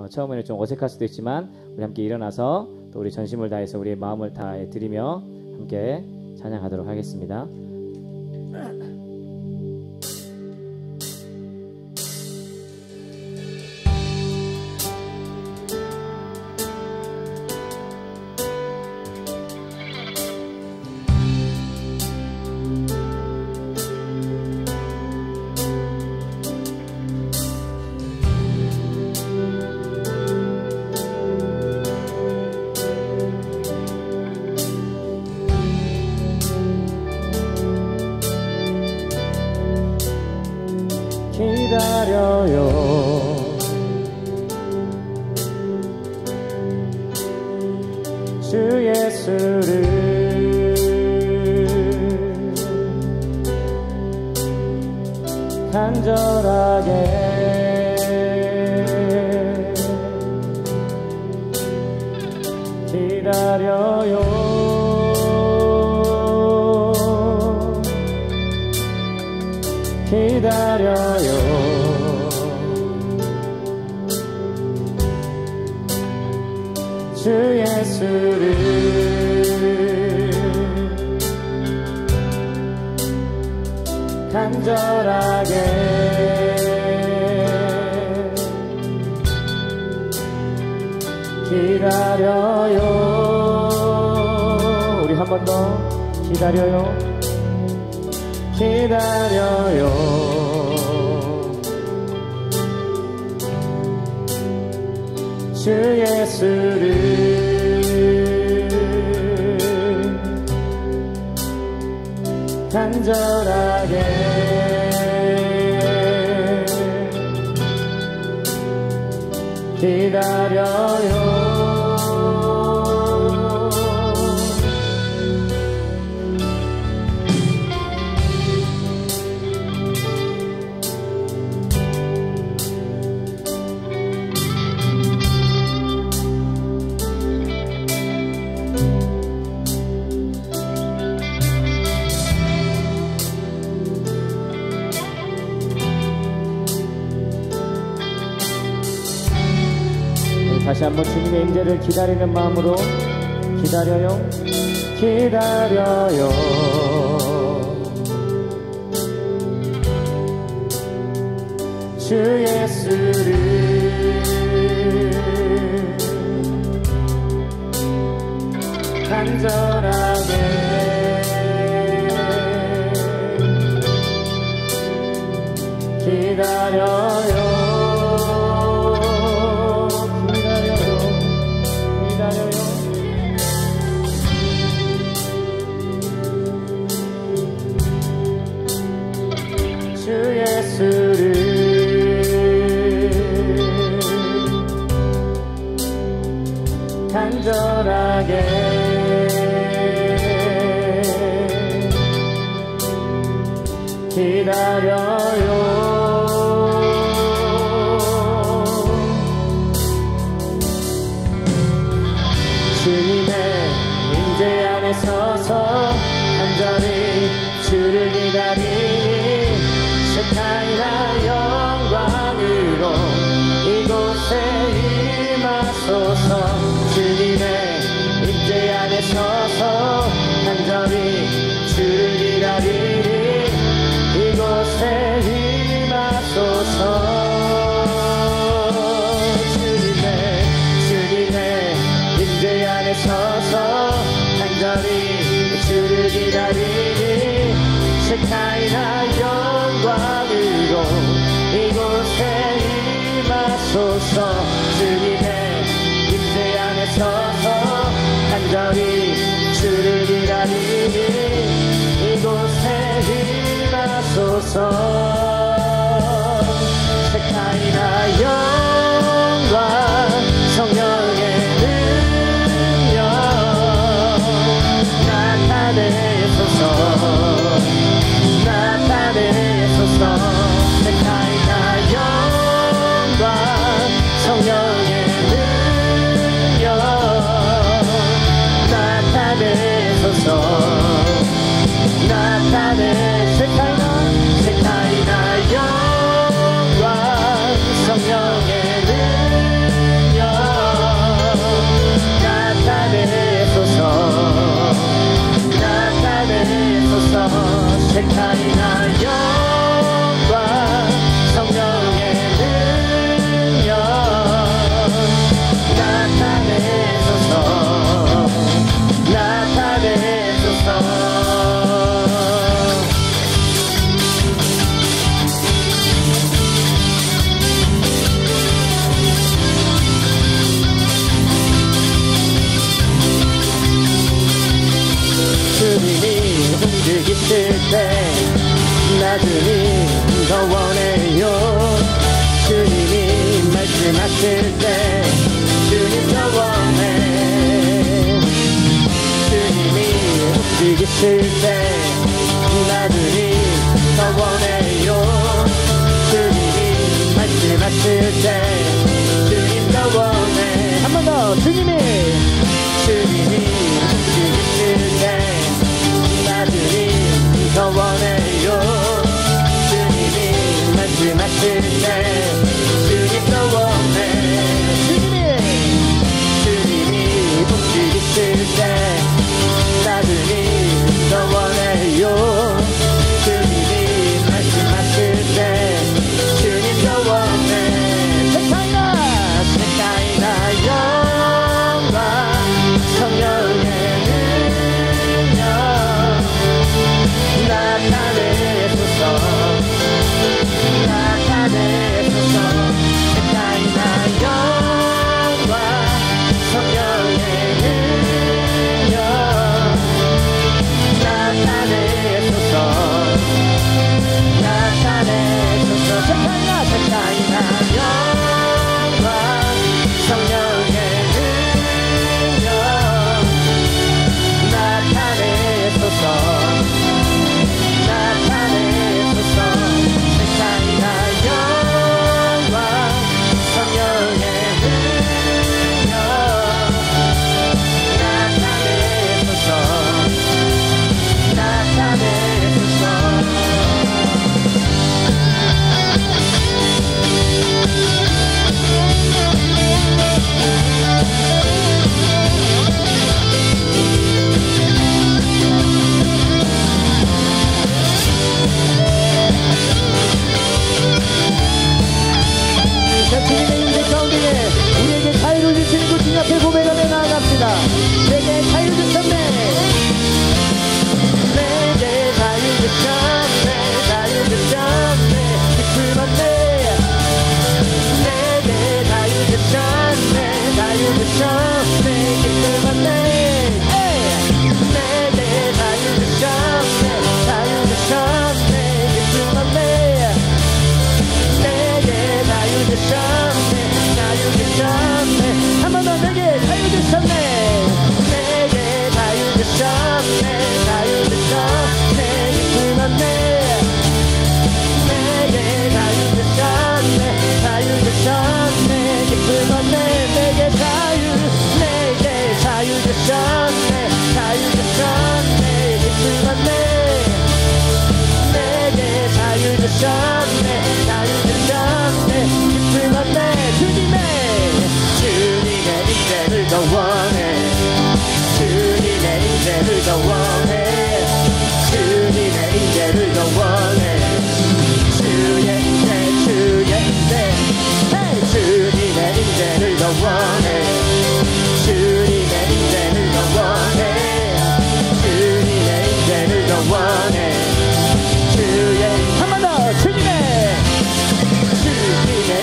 처음에는 좀 어색할 수도 있지만 우리 함께 일어나서 또 우리 전심을 다해서 우리의 마음을 다해 드리며 함께 찬양하도록 하겠습니다. 기다려요. 주 예수를 간절하게 기다려요. 기다려요. 주 예수를 간절하게 기다려요. 우리 한 번 더 기다려요. 기다려요. 주 예수를 간절하게 기다려요. 다시 한번 주님의 임재를 기다리는 마음으로 기다려요. 기다려요. 주 예수를 간절하게 기다려요. 예수를 간절하게 기다려요. 주님의 임재 안에 서서 간절히 주를 기다리니 셰카이나 영광으로 이곳에 임하소서. 주님의 임재 안에 서서 간절히 주를 기다리니 이곳에 임하소서. 주님의 임재 안에 서서 간절히 주를 기다리니 셰카이나 영광으로 이곳에 임하소서. 주님의 임재 안에 서서 간절히 주를 기다리니 이곳에 임하소서. 셰카이나 영광 성령의 능력 나타내소서. 나타내소서. 셰카이나 영광 성령의 능력 나타내소서. 셰카이나 영광 성령의 능력 말씀하실 때 주님 더 원해. 주님이 움직이실 때 나들이 더 원해요. 주님이 말씀하실 때 주님 더 원해. 한 번 더. 주님이 움직이실 때 나들이 더 원해요. 주님이 말씀하실 때 주님 더 원해. 주님이 움직이실 때 나들이 더 원해요. 주님이 말씀하실 때 주님 더 원해. 세카이나 영광 성령의 능력 나타내소서. 세카이나 영광 성령의 능력 나타내소서. 세카이나 영광 성령의 능력 나타내소서. 세카이나 영광 성령의 능력 주님의 임재 가운데 우리에게 자유를 주시는 그 주님 앞에 고백하며 나아갑시다. 내게 자유 주셨네. 내게 자유 주셨네. 자유 주셨네. 기쁨한네. 내게 자유 주셨네. 자유 주셨네. 기쁨한네. 내게 자유 주셨네. 자유 주셨네. 기쁨한네. 내게 자유 주셨네. 자유 주셨네. 한 번 더. 내게 자유 주셨네. 내게 자유 주셨네. 자유 주셨네. 기쁨한네. 내게 자유 주셨네. 자유 주셨네. 기쁨한네. 내게 자유 주셨네. 자유 주셨네. 기쁨한네. 내게 자유 주셨네. 자유 주셨네. 기쁨한네. 주님의 임재를 더 원해. 주님의 임재를 더 원해. 주님의 임재를 더 원해. 주의 임재 주님의 임재를 더 원해. 주님의 임재를 더 원해. 주님의 임재를 더 원해. 한 번 더. 주님의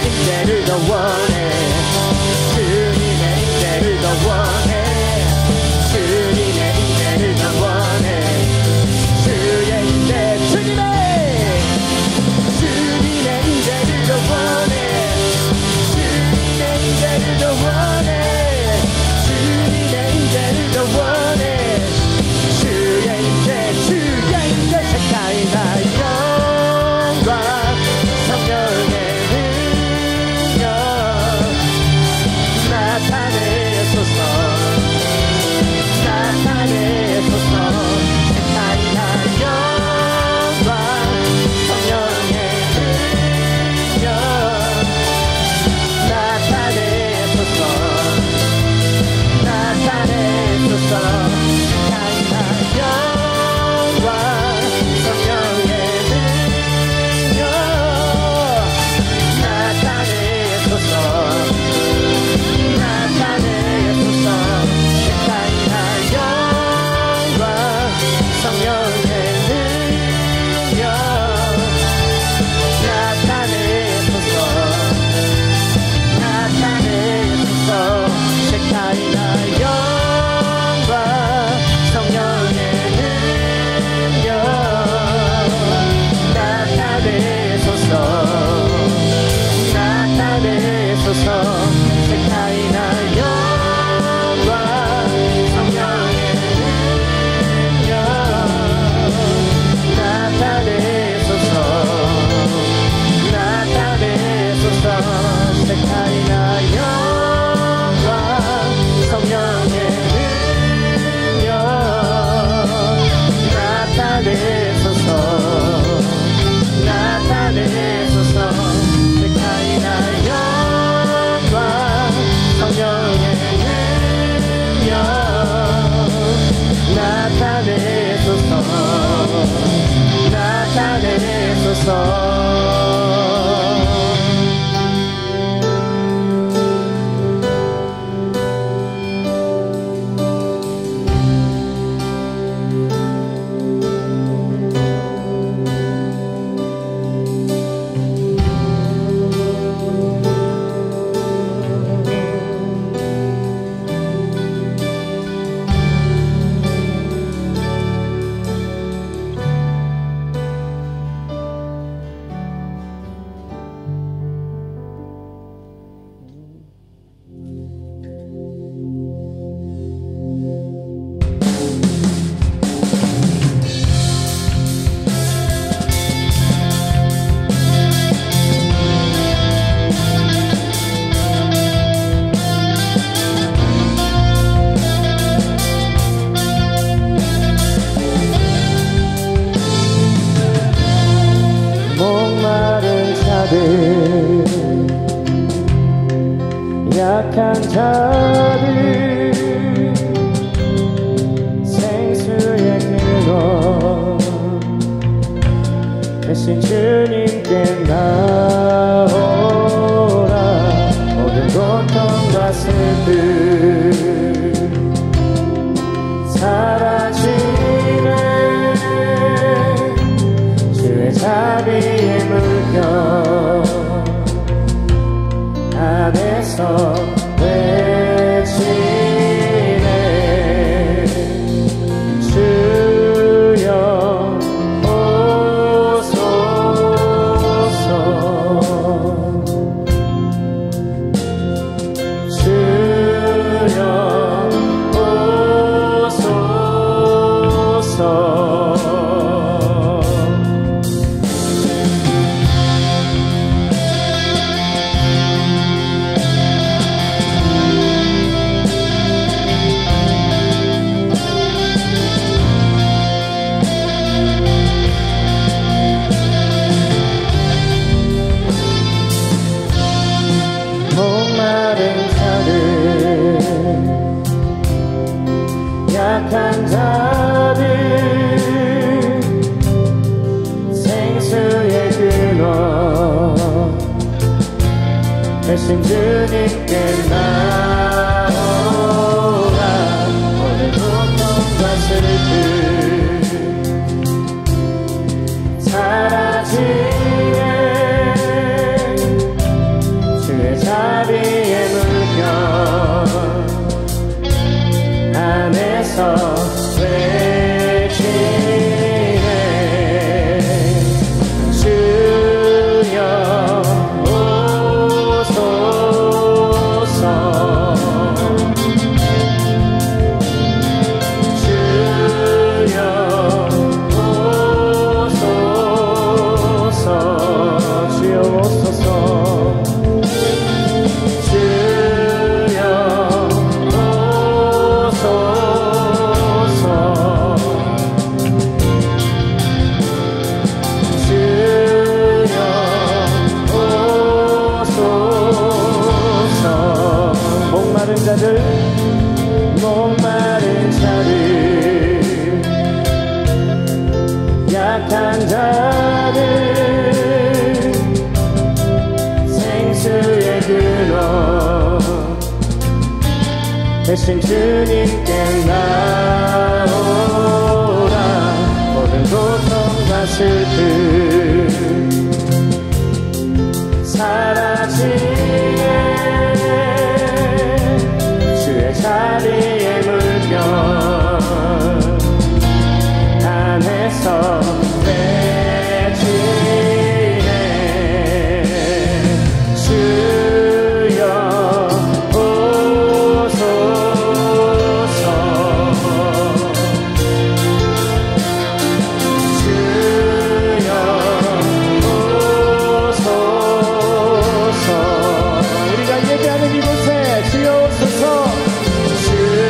임재를 더 원해. 주님의 임재를 더 원해. 주님의 임재를 더 원해. 주의 임재 주님의 임재를 더 원해. 주님의 임재를 더 원해. 주님의 임재를 더 원해. 주의 임재 세카이나 영광 성령의 능력 나타내소서. 세카이나 영광 성령의 능력 나타내소서. 약한 자들 생수의 근원 대신 주님께 나오라. 모든 고통과 슬픔 사라지네. 주의 자비의 물결 안에서 외치네. 주여 오소서. 주여 오소서. 약한 자들 생수의 근원 대신 주님께 나오라. 모든 고통과 슬픔 사라지네. 주의 자비의 물결 안에서 외치네. 주여 오소서. 주여 오소서. 주여 오소서. 목마른 자들 약한 자들 생수의 근원 대신 주님께 나오라. 모든 고통과 슬픔 사라지네. 자비의 물결 안에서 외치네. 주여 오소서. 주여 오소서. 우리가 예배하는 이곳에 주여 오소서. 주여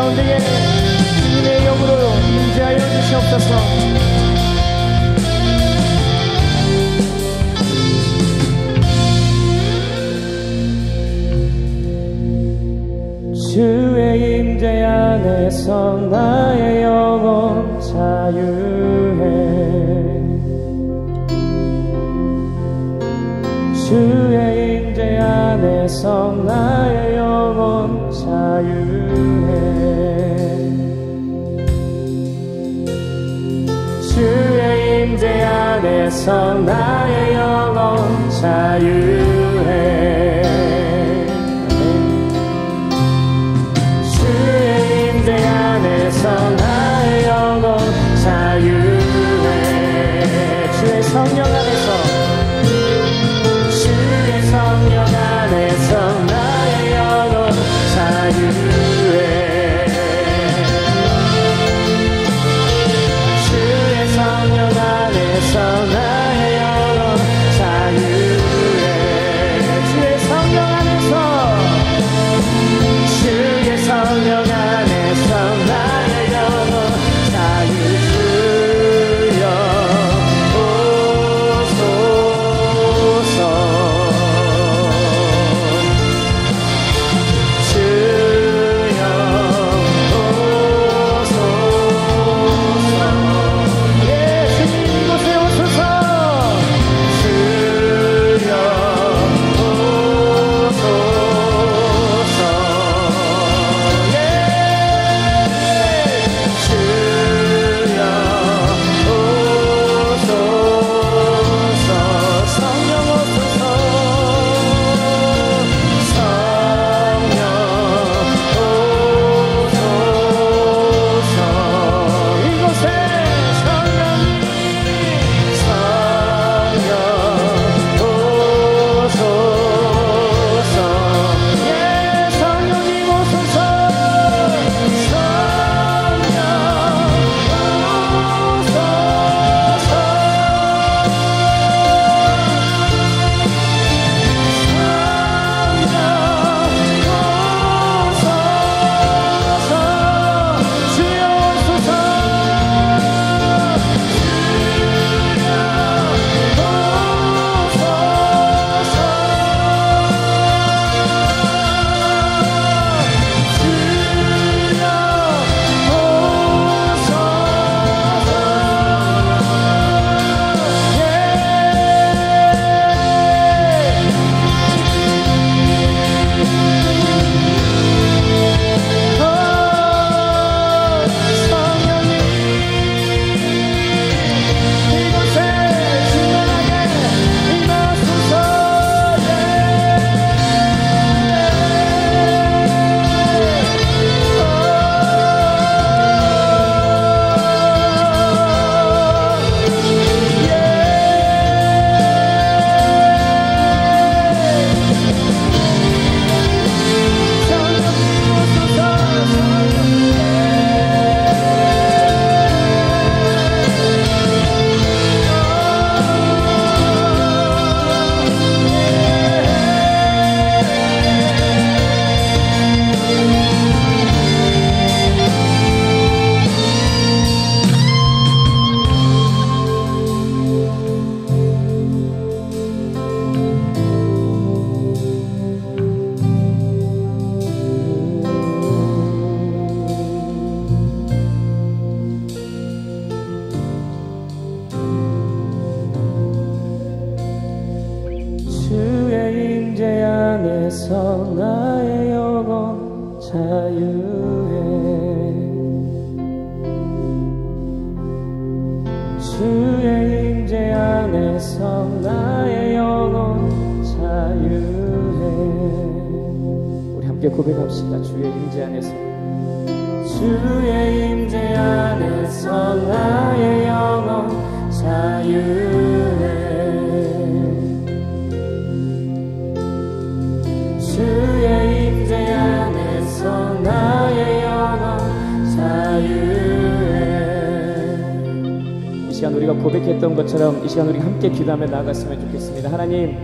가운데에 주님의 영으로 임재하여 주시옵소서. 주의 임재 안에서 나의 영혼 자유해. 주의 임재 안에서 나의 영혼 자유해. 주의 임재 안에서 나의 영혼 자유해. 나의 영혼 자유해. 주의 성령 안에서 주의 성령 안에서 나의 영혼 자유해. 주의 성령 안에서 나의 영혼 자유해. 주의 성령 안에서 주의 성령 안에서 나의 영혼 자유주여 오소서. 주여 오소서. 예수님 이곳에 오소서. 주여 오소서. 안에서 나의 영혼 자유해. 주의 임재 안에서 나의 영혼 자유해. 우리 함께 고백합시다. 주의 임재 안에서, 주의 임재 안에서 나의 영혼 자유해. 주의 임재 안에서 나의 영혼 자유해. 이 시간 우리가 고백했던 것처럼 이 시간 우리 함께 기도하며 나아갔으면 좋겠습니다. 하나님,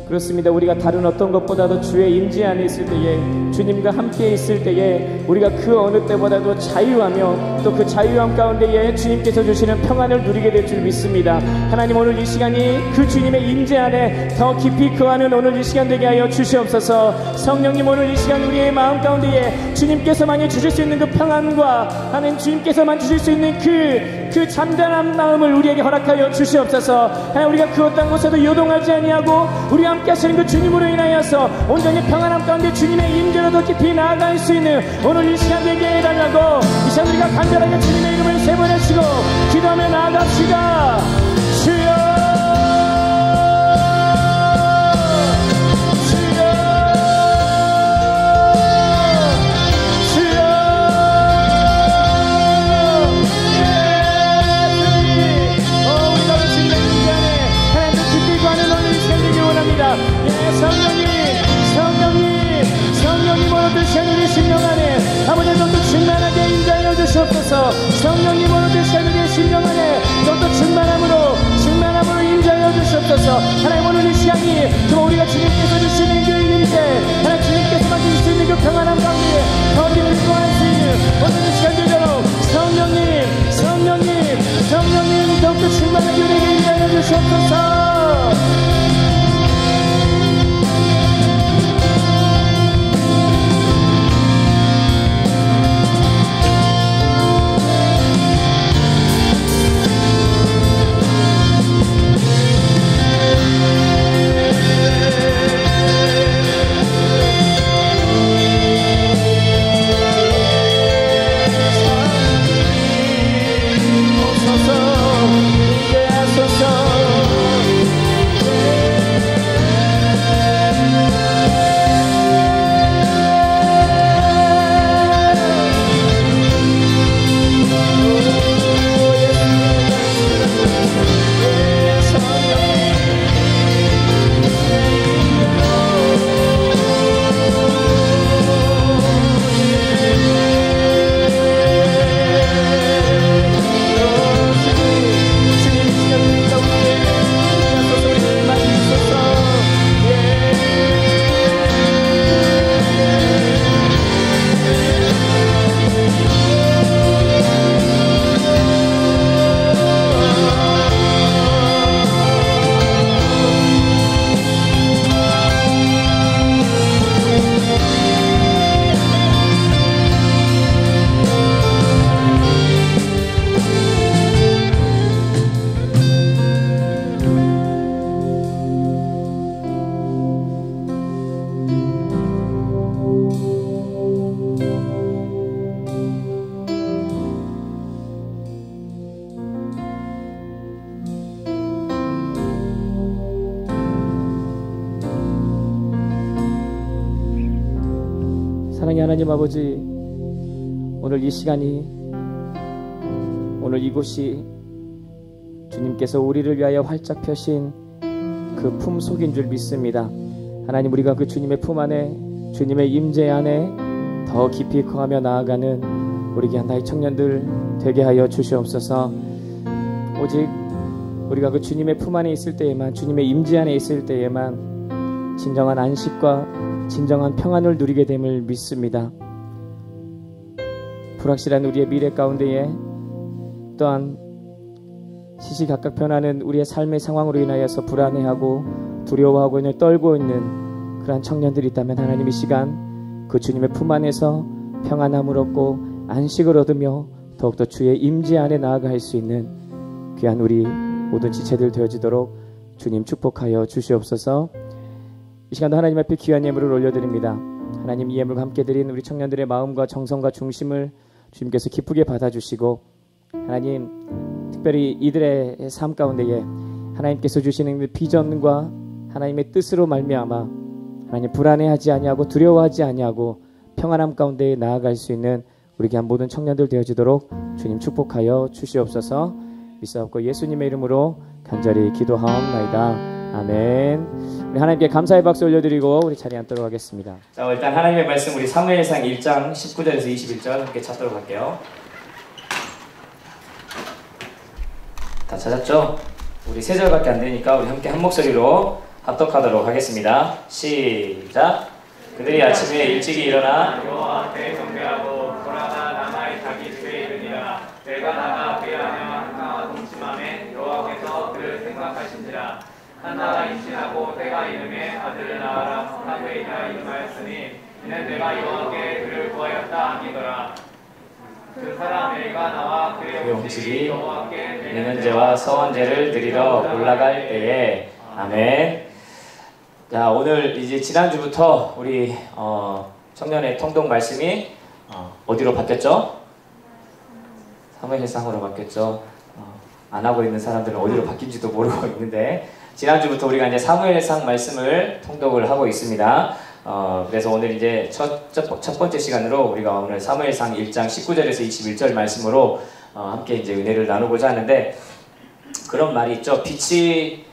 그렇습니다. 우리가 다른 어떤 것보다도 주의 임재 안에 있을 때에, 주님과 함께 있을 때에 우리가 그 어느 때보다도 자유하며 또 그 자유함 가운데에 주님께서 주시는 평안을 누리게 될 줄 믿습니다. 하나님, 오늘 이 시간이 그 주님의 임재 안에 더 깊이 거하는 오늘 이 시간 되게 하여 주시옵소서. 성령님, 오늘 이 시간 우리의 마음 가운데에 주님께서만이 주실 수 있는 그 평안과 하나님 주님께서만 주실 수 있는 그 잠잠한 마음을 우리에게 허락하여 주시옵소서. 하나님, 우리가 그 어떤 곳에도 요동하지 아니하고 우리와 함께 하시는 그 주님으로 인하여서 온전히 평안함 가운데 주님의 임재로 더 깊이 나아갈 수 있는 오늘 이 시간 되게 해달라고, 이 시간 우리가 간절하게 주님의 이름을 세번하시고 기도하며 나아갑시다. 주여, 성령님 오늘 시간 우리 심령 안에 아버지 좀더 충만하게 임재하여 주시옵소서. 성령님 오늘 시간 우리의 심령 안에 좀더 충만함으로 임재하여 주시옵소서. 하나님, 오늘 이 시간이 또 우리가 주님께서 주시는 그 임재, 하나님 주님께서만 주실 수 있는 그 평안함 가운데 더 깊이 거할 수 있는 오늘 이 시간 되도록 성령님 더욱더 충만하게 우리에게 임재하여 주시옵소서. 사랑의 하나님 아버지, 오늘 이 시간이, 오늘 이곳이 주님께서 우리를 위하여 활짝 펴신 그 품속인 줄 믿습니다. 하나님, 우리가 그 주님의 품 안에, 주님의 임재 안에 더 깊이 거하며 나아가는 우리 귀한 나의 청년들 되게 하여 주시옵소서. 오직 우리가 그 주님의 품 안에 있을 때에만, 주님의 임재 안에 있을 때에만 진정한 안식과 진정한 평안을 누리게 됨을 믿습니다. 불확실한 우리의 미래 가운데에, 또한 시시각각 변하는 우리의 삶의 상황으로 인하여서 불안해하고 두려워하고 있는, 떨고 있는 그러한 청년들이 있다면 하나님, 이 시간 그 주님의 품 안에서 평안함을 얻고 안식을 얻으며 더욱더 주의 임재 안에 나아갈 수 있는 귀한 우리 모든 지체들 되어지도록 주님 축복하여 주시옵소서. 이 시간도 하나님 앞에 귀한 예물을 올려드립니다. 하나님, 이 예물과 함께 드린 우리 청년들의 마음과 정성과 중심을 주님께서 기쁘게 받아주시고, 하나님, 특별히 이들의 삶 가운데에 하나님께서 주시는 비전과 하나님의 뜻으로 말미암아 하나님 불안해하지 아니하고 두려워하지 아니하고 평안함 가운데 나아갈 수 있는 우리 귀한 모든 청년들 되어지도록 주님 축복하여 주시옵소서. 믿사옵고 예수님의 이름으로 간절히 기도하옵나이다. 아멘. 우리 하나님께 감사의 박수 올려드리고 우리 자리에 앉도록 하겠습니다. 자, 일단 하나님의 말씀 우리 사무엘상 1장 19절에서 21절 함께 찾도록 할게요. 다 찾았죠? 우리 3절밖에 안 되니까 우리 함께 한 목소리로 합독하도록 하겠습니다. 시작. 그들이 아침에 일찍이 일어나 여호와께 경배하고 돌아가 라마의 자기 집에 이르니라. 내가 나가 그리하며 한나와 동침함에 여호와께서 그를 생각하신지라. 한나가 임신하고 때가 이름에 아들을 낳아라. 사무엘이라 이름하였으니 이는 내가 여호와께 그를 구하였다 함이더라. 그 사람 엘가 나와 그의 음식이 여호와께 내년제와 서원제를 드리러 올라갈 때에 아멘. 자, 오늘 이제 지난주부터 우리 청년의 통독 말씀이 어디로 바뀌었죠? 사무엘상으로 바뀌었죠. 안 하고 있는 사람들은 어디로 바뀐지도 모르고 있는데 지난주부터 우리가 이제 사무엘상 말씀을 통독을 하고 있습니다. 그래서 오늘 이제 첫 번째 시간으로 우리가 오늘 사무엘상 1장 19절에서 21절 말씀으로 함께 이제 은혜를 나누고자 하는데, 그런 말이 있죠. 빛이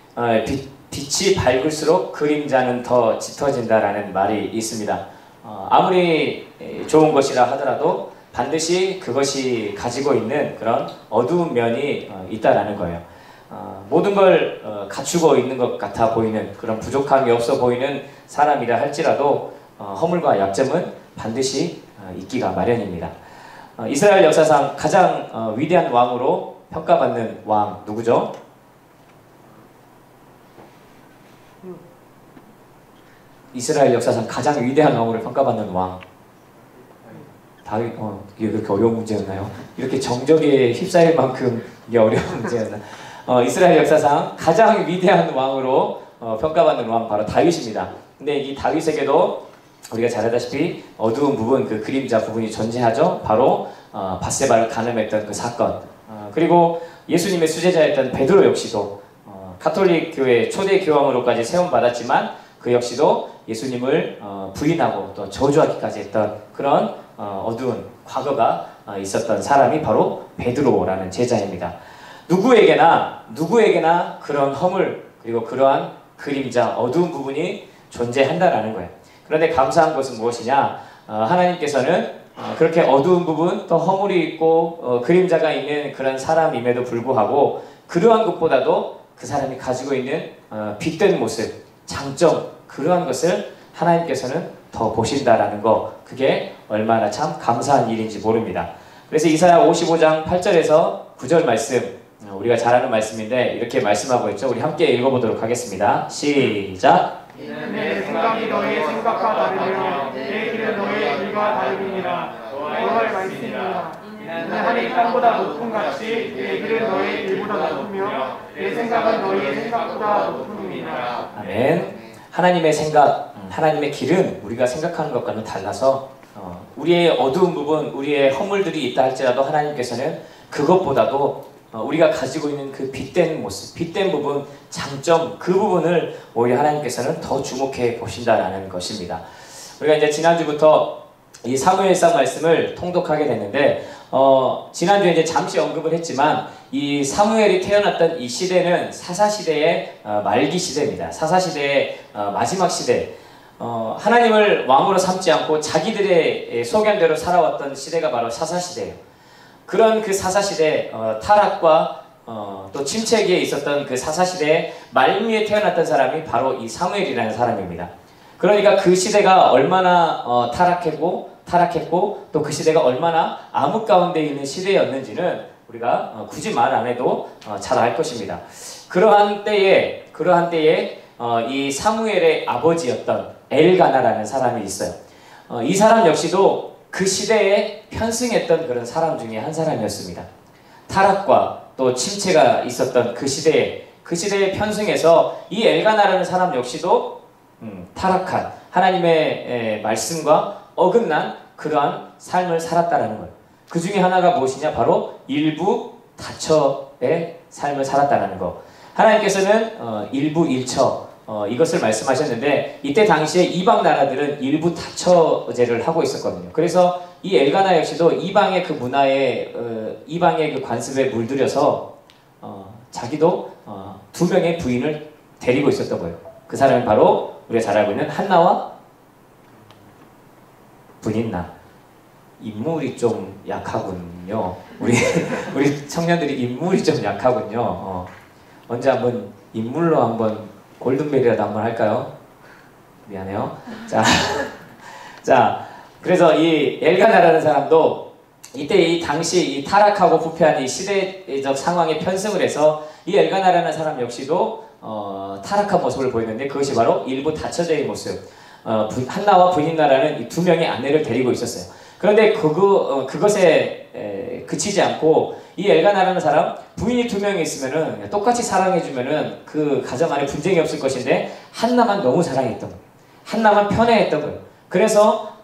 밝을수록 그림자는 더 짙어진다라는 말이 있습니다. 아무리 좋은 것이라 하더라도 반드시 그것이 가지고 있는 그런 어두운 면이 있다라는 거예요. 모든 걸 갖추고 있는 것 같아 보이는, 그런 부족함이 없어 보이는 사람이라 할지라도 허물과 약점은 반드시 있기가 마련입니다. 이스라엘 역사상 가장 위대한 왕으로 평가받는 왕 누구죠? 이스라엘 역사상 가장 위대한 왕으로 평가받는 왕 다윗. 이게 그렇게 어려운 문제였나요? 이렇게 정적에 휩싸일 만큼 이게 어려운 문제였나? 이스라엘 역사상 가장 위대한 왕으로 평가받는 왕 바로 다윗입니다. 근데 이 다윗에게도 우리가 잘 알다시피 어두운 부분, 그 그림자 부분이 존재하죠. 바로 밧세바를 간음했던 그 사건. 그리고 예수님의 수제자였던 베드로 역시도 가톨릭 교회 초대 교황으로까지 세움받았지만 그 역시도 예수님을 부인하고 또 저주하기까지 했던 그런 어두운 과거가 있었던 사람이 바로 베드로라는 제자입니다. 누구에게나 그런 허물, 그리고 그러한 그림자, 어두운 부분이 존재한다라는 거예요. 그런데 감사한 것은 무엇이냐? 하나님께서는 그렇게 어두운 부분, 또 허물이 있고 그림자가 있는 그런 사람임에도 불구하고 그러한 것보다도 그 사람이 가지고 있는 빛된 모습, 장점, 그러한 것을 하나님께서는 더 보신다라는 거, 그게 얼마나 참 감사한 일인지 모릅니다. 그래서 이사야 55장 8절에서 9절 말씀, 우리가 잘 아는 말씀인데 이렇게 말씀하고 있죠. 우리 함께 읽어보도록 하겠습니다. 시작. 이는 내 생각이 너의 생각과 다르며 내 길은 너의 길과 다르니라. 여호와의 말씀이니라. 이는 하늘이 땅보다 높은 같이 내 길은 너의 길보다 높으며 내 생각은 너의 생각보다 높음이니라. 아멘. 하나님의 생각, 하나님의 길은 우리가 생각하는 것과는 달라서 우리의 어두운 부분, 우리의 허물들이 있다 할지라도 하나님께서는 그것보다도 우리가 가지고 있는 그 빛된 모습, 빛된 부분, 장점, 그 부분을 오히려 하나님께서는 더 주목해 보신다라는 것입니다. 우리가 이제 지난주부터 이 사무엘상 말씀을 통독하게 됐는데, 지난주에 이제 잠시 언급을 했지만 이 사무엘이 태어났던 이 시대는 사사시대의 말기 시대입니다. 사사시대의 마지막 시대. 하나님을 왕으로 삼지 않고 자기들의 소견대로 살아왔던 시대가 바로 사사시대예요. 그런 그 사사시대 타락과 또 침체기에 있었던 그 사사시대의 말미에 태어났던 사람이 바로 이 사무엘이라는 사람입니다. 그러니까 그 시대가 얼마나 타락했고 또 그 시대가 얼마나 암흑 가운데 있는 시대였는지는 우리가 굳이 말 안 해도 잘 알 것입니다. 그러한 때에 이 사무엘의 아버지였던 엘가나라는 사람이 있어요. 이 사람 역시도 그 시대에 편승했던 그런 사람 중에 한 사람이었습니다. 타락과 또 침체가 있었던 그 시대에 편승해서 이 엘가나라는 사람 역시도 타락한 하나님의 말씀과 어긋난 그러한 삶을 살았다라는 거예요. 그 중에 하나가 무엇이냐? 바로 일부 다처의 삶을 살았다라는 거. 하나님께서는 일부 일처 이것을 말씀하셨는데, 이때 당시에 이방 나라들은 일부 다처제를 하고 있었거든요. 그래서 이 엘가나 역시도 이방의 그 문화에 이방의 그 관습에 물들여서 자기도 두 명의 부인을 데리고 있었던 거예요. 그 사람이 바로 우리가 잘 알고 있는 한나와 분인나. 인물이 좀 약하군요. 우리 청년들이 인물이 좀 약하군요. 언제 한번 인물로 한번 골든벨이라도 한번 할까요? 미안해요. 자, 그래서 이 엘가나라는 사람도 이때 이 당시 이 타락하고 부패한 이 시대적 상황에 편승을 해서 이 엘가나라는 사람 역시도 타락한 모습을 보였는데 그것이 바로 일부 닫혀져의 모습. 한나와 브닌나라는 이 두 명의 아내를 데리고 있었어요. 그런데 그것에 그치지 않고 이 엘가나라는 사람 부인이 두 명이 있으면은 똑같이 사랑해주면은 그 가정 안에 분쟁이 없을 것인데 한나만 너무 사랑했던 거예요. 한나만 편애했던 거예요. 그래서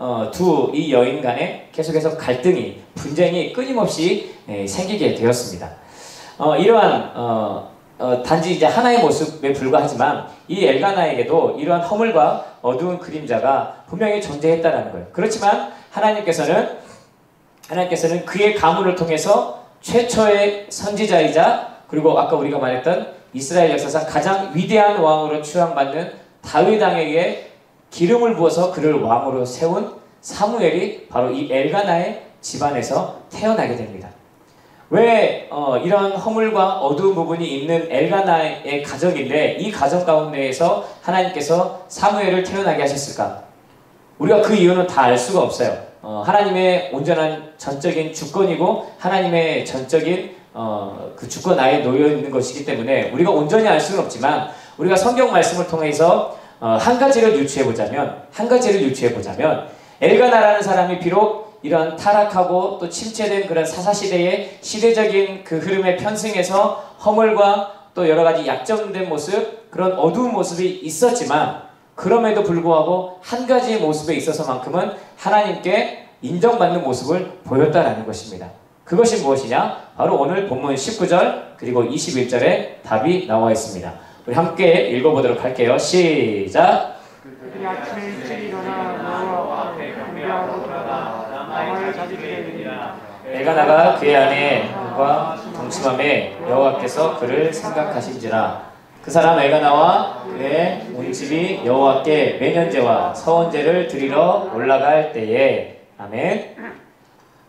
이 여인 간에 계속해서 갈등이 분쟁이 끊임없이 생기게 되었습니다. 이러한 단지 이제 하나의 모습에 불과하지만 이 엘가나에게도 이러한 허물과 어두운 그림자가 분명히 존재했다라는 거예요. 그렇지만 하나님께서는 그의 가문을 통해서 최초의 선지자이자 그리고 아까 우리가 말했던 이스라엘 역사상 가장 위대한 왕으로 추앙받는 다윗 왕에게 기름을 부어서 그를 왕으로 세운 사무엘이 바로 이 엘가나의 집안에서 태어나게 됩니다. 왜 이런 허물과 어두운 부분이 있는 엘가나의 가정인데 이 가정 가운데에서 하나님께서 사무엘을 태어나게 하셨을까? 우리가 그 이유는 다 알 수가 없어요. 하나님의 온전한 전적인 주권이고 하나님의 전적인 그 주권 아에 놓여 있는 것이기 때문에 우리가 온전히 알 수는 없지만 우리가 성경 말씀을 통해서 한 가지를 유추해 보자면 엘가나라는 사람이 비록 이런 타락하고 또 침체된 그런 사사시대의 시대적인 그 흐름에 편승해서 허물과 또 여러 가지 약점된 모습, 그런 어두운 모습이 있었지만 그럼에도 불구하고 한 가지의 모습에 있어서만큼은 하나님께 인정받는 모습을 보였다라는 것입니다. 그것이 무엇이냐? 바로 오늘 본문 19절 그리고 21절에 답이 나와 있습니다. 우리 함께 읽어보도록 할게요. 시작! 그들이 아침에 일찍 일어나 여호와 앞에 경배하고 들어가 남아의 자기들에 이르니라. 엘가나가 그의 아내와 동침함에 여호와께서 그를 생각하신지라. 그 사람 엘가나와 그의 온 집이 여호와께 매년제와 서원제를 드리러 올라갈 때에 아멘.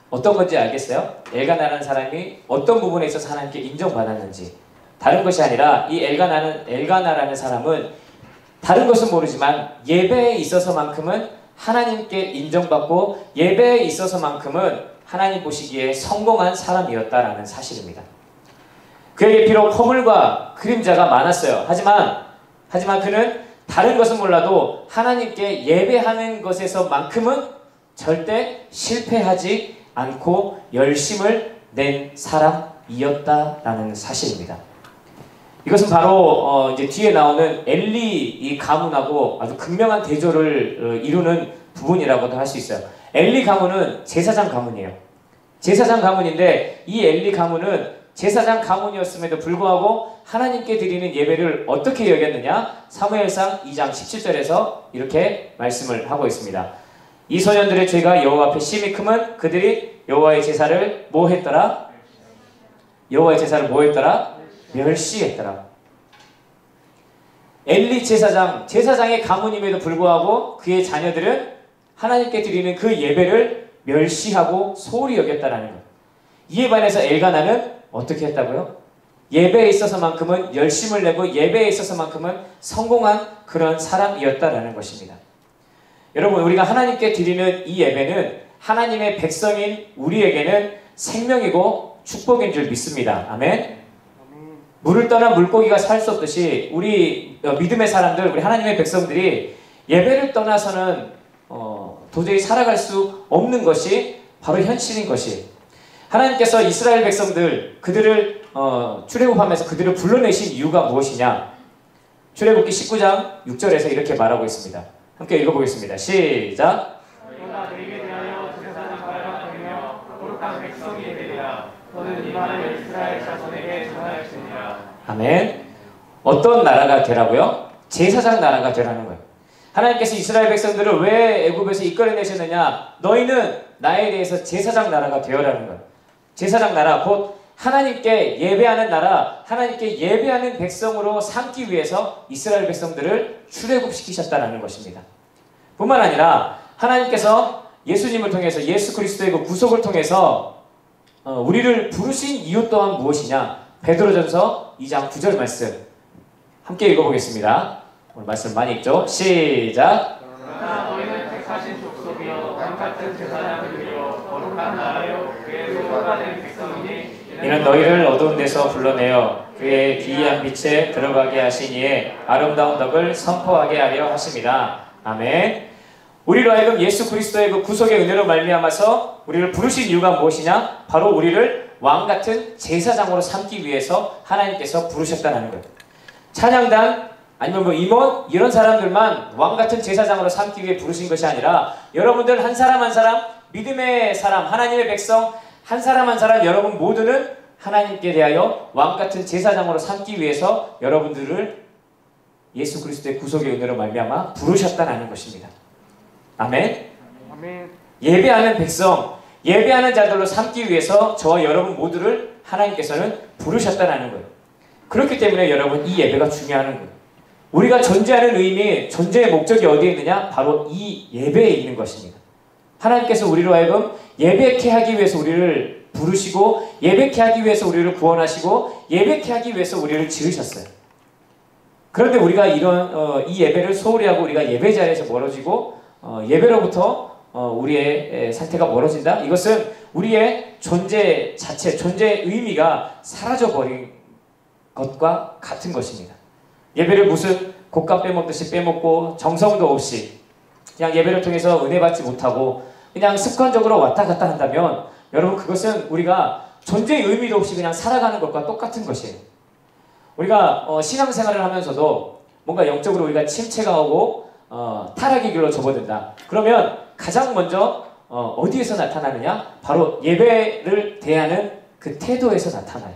어떤 건지 알겠어요? 엘가나라는 사람이 어떤 부분에 있어서 하나님께 인정받았는지. 다른 것이 아니라 이 엘가나라는 사람은 다른 것은 모르지만 예배에 있어서만큼은 하나님께 인정받고 예배에 있어서만큼은 하나님 보시기에 성공한 사람이었다라는 사실입니다. 그에게 비록 허물과 그림자가 많았어요. 하지만 그는 다른 것은 몰라도 하나님께 예배하는 것에서만큼은 절대 실패하지 않고 열심을 낸 사람이었다라는 사실입니다. 이것은 바로 이제 뒤에 나오는 엘리 이 가문하고 아주 극명한 대조를 이루는 부분이라고도 할 수 있어요. 엘리 가문은 제사장 가문이에요. 제사장 가문인데 이 엘리 가문은 제사장 가문이었음에도 불구하고 하나님께 드리는 예배를 어떻게 여겼느냐? 사무엘상 2장 17절에서 이렇게 말씀을 하고 있습니다. 이 소년들의 죄가 여호와 앞에 심히 크면 그들이 여호와의 제사를 뭐 했더라? 멸시했더라. 엘리 제사장의 가문임에도 불구하고 그의 자녀들은 하나님께 드리는 그 예배를 멸시하고 소홀히 여겼다라는 것. 이에 반해서 엘가나는 어떻게 했다고요? 예배에 있어서만큼은 열심을 내고 예배에 있어서만큼은 성공한 그런 사람이었다라는 것입니다. 여러분, 우리가 하나님께 드리는 이 예배는 하나님의 백성인 우리에게는 생명이고 축복인 줄 믿습니다. 아멘. 물을 떠나 물고기가 살 수 없듯이 우리 믿음의 사람들, 우리 하나님의 백성들이 예배를 떠나서는 도저히 살아갈 수 없는 것이 바로 현실인 것이, 하나님께서 이스라엘 백성들 그들을 출애굽하면서 그들을 불러내신 이유가 무엇이냐? 출애굽기 19장 6절에서 이렇게 말하고 있습니다. 함께 읽어보겠습니다. 시작! 너가 너에게 대하여 제사장 발각하며 거룩한 백성이 되리라. 너는 이 말을 이스라엘 자손에게 전하였으니라. 아멘. 어떤 나라가 되라고요? 제사장 나라가 되라는 거예요. 하나님께서 이스라엘 백성들을 왜 애굽에서 이끌어내셨느냐? 너희는 나에 대해서 제사장 나라가 되어라는 거예요. 제사장 나라, 곧 하나님께 예배하는 나라, 하나님께 예배하는 백성으로 삼기 위해서 이스라엘 백성들을 출애굽시키셨다는 것입니다. 뿐만 아니라 하나님께서 예수님을 통해서, 예수 그리스도의 그 구속을 통해서 우리를 부르신 이유 또한 무엇이냐? 베드로전서 2장 9절 말씀 함께 읽어보겠습니다. 오늘 말씀 많이 읽죠? 시작! 그러나 너희는 택하신 족속이요 왕같은 제사장들이요 거룩한 나라요 그의 소유가 된 백성이니 이는 너희를 어두운 데서 불러내어 그의 기이한 빛에 들어가게 하시니에 아름다운 덕을 선포하게 하려 하십니다. 아멘. 우리로 하여금 예수 그리스도의 그 구속의 은혜로 말미암아서 우리를 부르신 이유가 무엇이냐? 바로 우리를 왕같은 제사장으로 삼기 위해서 하나님께서 부르셨다는 거예요. 찬양단 아니면 뭐 임원 이런 사람들만 왕같은 제사장으로 삼기 위해 부르신 것이 아니라 여러분들 한 사람 한 사람 믿음의 사람 하나님의 백성 한 사람 한 사람 여러분 모두는 하나님께 대하여 왕같은 제사장으로 삼기 위해서 여러분들을 예수 그리스도의 구속의 은혜로 말미암아 부르셨다는 것입니다. 아멘. 아멘. 예배하는 백성, 예배하는 자들로 삼기 위해서 저와 여러분 모두를 하나님께서는 부르셨다는 거예요. 그렇기 때문에 여러분 이 예배가 중요한 거예요. 우리가 존재하는 의미, 존재의 목적이 어디에 있느냐? 바로 이 예배에 있는 것입니다. 하나님께서 우리로 하여금 예배케 하기 위해서 우리를 부르시고 예배케 하기 위해서 우리를 구원하시고 예배케 하기 위해서 우리를 지으셨어요. 그런데 우리가 이런 이 예배를 소홀히 하고 우리가 예배 자리에서 멀어지고 예배로부터 우리의 상태가 멀어진다? 이것은 우리의 존재 자체, 존재의 의미가 사라져버린 것과 같은 것입니다. 예배를 무슨 곶감 빼먹듯이 빼먹고 정성도 없이 그냥 예배를 통해서 은혜 받지 못하고 그냥 습관적으로 왔다 갔다 한다면 여러분 그것은 우리가 존재의 의미도 없이 그냥 살아가는 것과 똑같은 것이에요. 우리가 신앙생활을 하면서도 뭔가 영적으로 우리가 침체가 오고 타락의 길로 접어든다. 그러면 가장 먼저 어디에서 나타나느냐? 바로 예배를 대하는 그 태도에서 나타나요.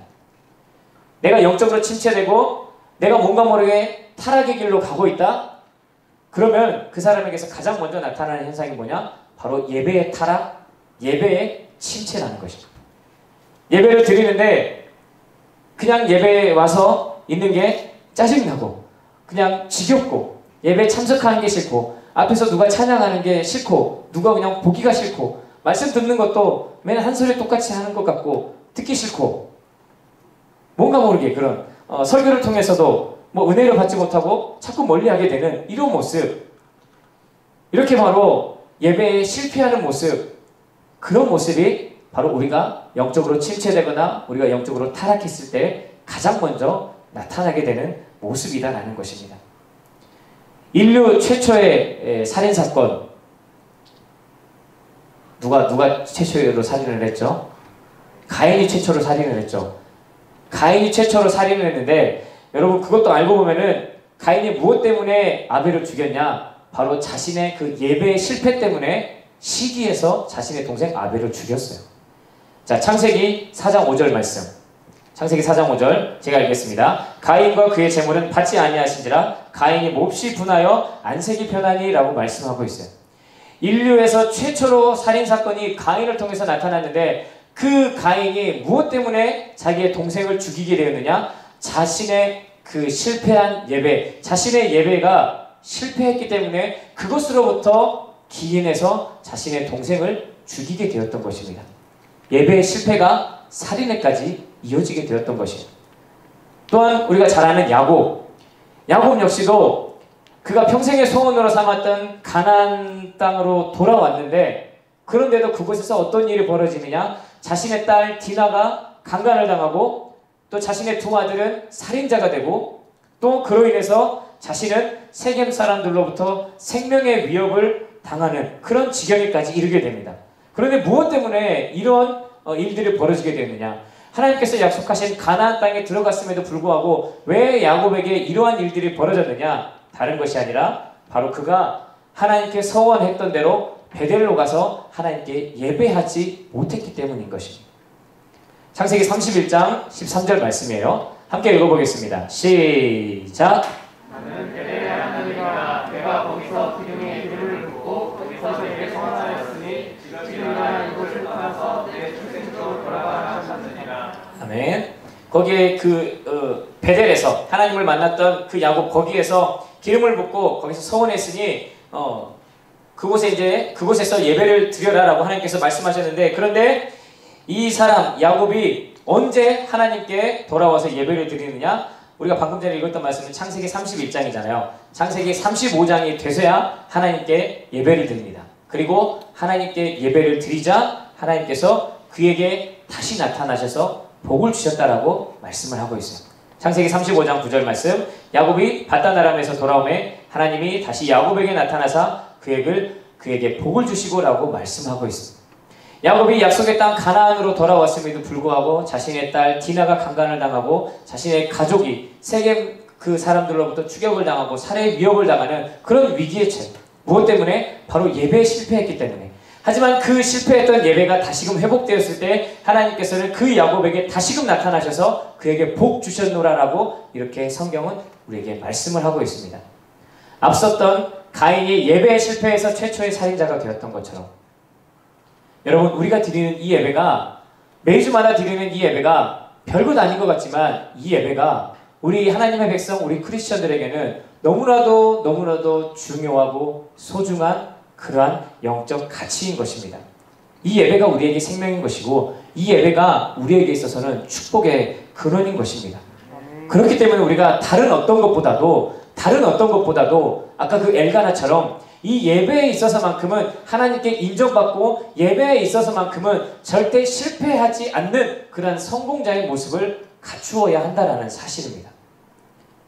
내가 영적으로 침체되고 내가 뭔가 모르게 타락의 길로 가고 있다? 그러면 그 사람에게서 가장 먼저 나타나는 현상이 뭐냐? 바로 예배의 타락, 예배의 침체라는 것입니다. 예배를 드리는데 그냥 예배에 와서 있는 게 짜증나고 그냥 지겹고 예배에 참석하는 게 싫고 앞에서 누가 찬양하는 게 싫고 누가 그냥 보기가 싫고 말씀 듣는 것도 맨날 한 소리 똑같이 하는 것 같고 듣기 싫고 뭔가 모르게 그런 설교를 통해서도 뭐 은혜를 받지 못하고 자꾸 멀리하게 되는 이런 모습, 이렇게 바로 예배에 실패하는 모습, 그런 모습이 바로 우리가 영적으로 침체되거나 우리가 영적으로 타락했을 때 가장 먼저 나타나게 되는 모습이다라는 것입니다. 인류 최초의 살인사건, 누가 최초로 살인을 했죠? 가인이 최초로 살인을 했죠. 가인이 최초로 살인을 했는데 여러분 그것도 알고 보면은 가인이 무엇 때문에 아벨을 죽였냐? 바로 자신의 그 예배의 실패 때문에 시기해서 자신의 동생 아벨을 죽였어요. 자, 창세기 4장 5절 말씀. 창세기 4장 5절 제가 읽겠습니다. 가인과 그의 재물은 받지 아니하신지라 가인이 몹시 분하여 안색이 변하니 라고 말씀하고 있어요. 인류에서 최초로 살인사건이 가인을 통해서 나타났는데 그 가인이 무엇 때문에 자기의 동생을 죽이게 되었느냐? 자신의 그 실패한 예배, 자신의 예배가 실패했기 때문에 그것으로부터 기인해서 자신의 동생을 죽이게 되었던 것입니다. 예배의 실패가 살인에까지 이어지게 되었던 것이죠. 또한 우리가 잘 아는 야곱 역시도 그가 평생의 소원으로 삼았던 가나안 땅으로 돌아왔는데 그런데도 그곳에서 어떤 일이 벌어지느냐? 자신의 딸 디나가 강간을 당하고 또 자신의 두 아들은 살인자가 되고 또 그로 인해서 자신은 세겜 사람들로부터 생명의 위협을 당하는 그런 지경에까지 이르게 됩니다. 그런데 무엇 때문에 이런 일들이 벌어지게 되느냐? 하나님께서 약속하신 가나안 땅에 들어갔음에도 불구하고 왜 야곱에게 이러한 일들이 벌어졌느냐? 다른 것이 아니라 바로 그가 하나님께 서원했던 대로 베델로 가서 하나님께 예배하지 못했기 때문인 것입니다. 창세기 31장 13절 말씀이에요. 함께 읽어보겠습니다. 시작! 나는 베델에 하나님이라 내가 거기서 기둥에 이름을 묻고 거기서 내게 성하였으니 지금 나는 이곳을 떠나서 내 출생지로 돌아가라 하셨느니라. 아멘. 거기에 베델에서 하나님을 만났던 그 야곱 거기에서 기름을 붓고 거기서 서원했으니 그곳에서 예배를 드려라라고 하나님께서 말씀하셨는데 그런데 이 사람 야곱이 언제 하나님께 돌아와서 예배를 드리느냐? 우리가 방금 전에 읽었던 말씀은 창세기 31장이잖아요. 창세기 35장이 돼서야 하나님께 예배를 드립니다. 그리고 하나님께 예배를 드리자 하나님께서 그에게 다시 나타나셔서 복을 주셨다라고 말씀을 하고 있어요. 창세기 35장 9절 말씀, 야곱이 바단 아람에서 돌아오매 하나님이 다시 야곱에게 나타나사 그에게 복을 주시고라고 말씀하고 있습니다. 야곱이 약속의 땅 가나안으로 돌아왔음에도 불구하고 자신의 딸 디나가 강간을 당하고 자신의 가족이 세겜 그 사람들로부터 추격을 당하고 살해 위협을 당하는 그런 위기에 처해. 무엇 때문에? 바로 예배에 실패했기 때문에. 하지만 그 실패했던 예배가 다시금 회복되었을 때 하나님께서는 그 야곱에게 다시금 나타나셔서 그에게 복 주셨노라라고 이렇게 성경은 우리에게 말씀을 하고 있습니다. 앞섰던 가인이 예배에 실패해서 최초의 살인자가 되었던 것처럼 여러분, 우리가 드리는 이 예배가 매주마다 드리는 이 예배가 별것 아닌 것 같지만 이 예배가 우리 하나님의 백성, 우리 크리스천들에게는 너무나도 중요하고 소중한 그러한 영적 가치인 것입니다. 이 예배가 우리에게 생명인 것이고 이 예배가 우리에게 있어서는 축복의 근원인 것입니다. 그렇기 때문에 우리가 다른 어떤 것보다도 아까 그 엘가나처럼 이 예배에 있어서만큼은 하나님께 인정받고 예배에 있어서만큼은 절대 실패하지 않는 그런 성공자의 모습을 갖추어야 한다는 사실입니다.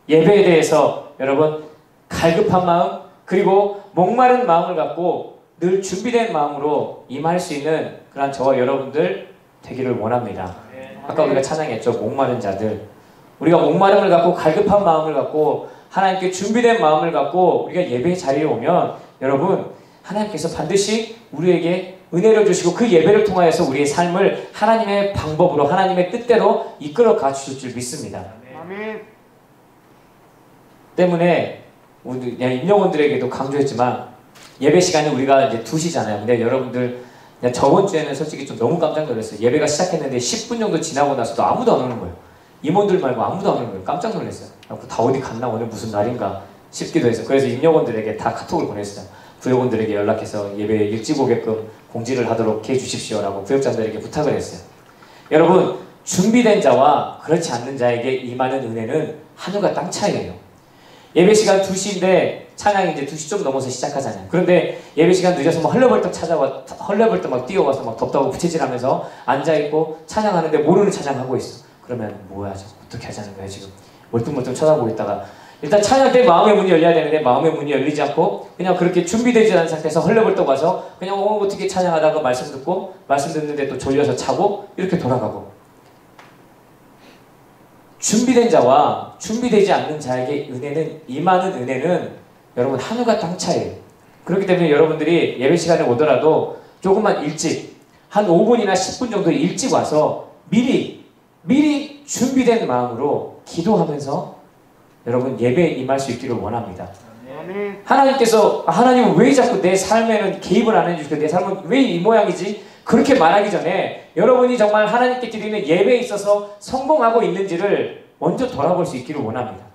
예배에 대해서 여러분 갈급한 마음 그리고 목마른 마음을 갖고 늘 준비된 마음으로 임할 수 있는 그런 저와 여러분들 되기를 원합니다. 아까 우리가 찬양했죠. 목마른 자들. 우리가 목마름을 갖고 갈급한 마음을 갖고 하나님께 준비된 마음을 갖고 우리가 예배의 자리에 오면 여러분 하나님께서 반드시 우리에게 은혜를 주시고 그 예배를 통하여서 우리의 삶을 하나님의 방법으로 하나님의 뜻대로 이끌어 가주실 줄 믿습니다. 아멘. 때문에 우리 임영혼들에게도 강조했지만 예배 시간이 우리가 이제 2시잖아요. 근데 여러분들 저번 주에는 솔직히 좀 너무 깜짝 놀랐어요. 예배가 시작했는데 10분 정도 지나고 나서도 아무도 안 오는 거예요. 임원들 말고 아무도 안 오는 거예요. 깜짝 놀랐어요. 다 어디 갔나 오늘 무슨 날인가 싶기도 해서 그래서 임영혼들에게 다 카톡을 보냈어요. 구역원들에게 연락해서 예배에 일찍 오게끔 공지를 하도록 해주십시오라고 구역장들에게 부탁을 했어요. 여러분 준비된 자와 그렇지 않는 자에게 임하는 은혜는 하늘과 땅 차이예요. 예배 시간 2시인데 찬양이 이제 2시 좀 넘어서 시작하잖아요. 그런데 예배 시간 늦어서 막 헐레벌떡 막 뛰어와서 막 덥다고 부채질하면서 앉아있고 찬양하는데 모르는 찬양하고 있어. 그러면 뭐야 저거 어떻게 하자는 거야 지금. 멀뚱멀뚱 쳐다보고 있다가 일단 찬양 때 마음의 문이 열려야 되는데 마음의 문이 열리지 않고 그냥 그렇게 준비되지 않은 상태에서 헐레벌떡 와서 그냥 어떻게 찬양하다가 말씀 듣는데 또 졸려서 자고 이렇게 돌아가고. 준비된 자와 준비되지 않는 자에게 임하는 은혜는 여러분 하늘과 땅 차이예요. 그렇기 때문에 여러분들이 예배 시간에 오더라도 조금만 일찍 한 5분이나 10분 정도 일찍 와서 미리 준비된 마음으로 기도하면서 여러분 예배에 임할 수 있기를 원합니다. 하나님은 왜 자꾸 내 삶에는 개입을 안 해주시고 내 삶은 왜 이 모양이지? 그렇게 말하기 전에 여러분이 정말 하나님께 드리는 예배에 있어서 성공하고 있는지를 먼저 돌아볼 수 있기를 원합니다.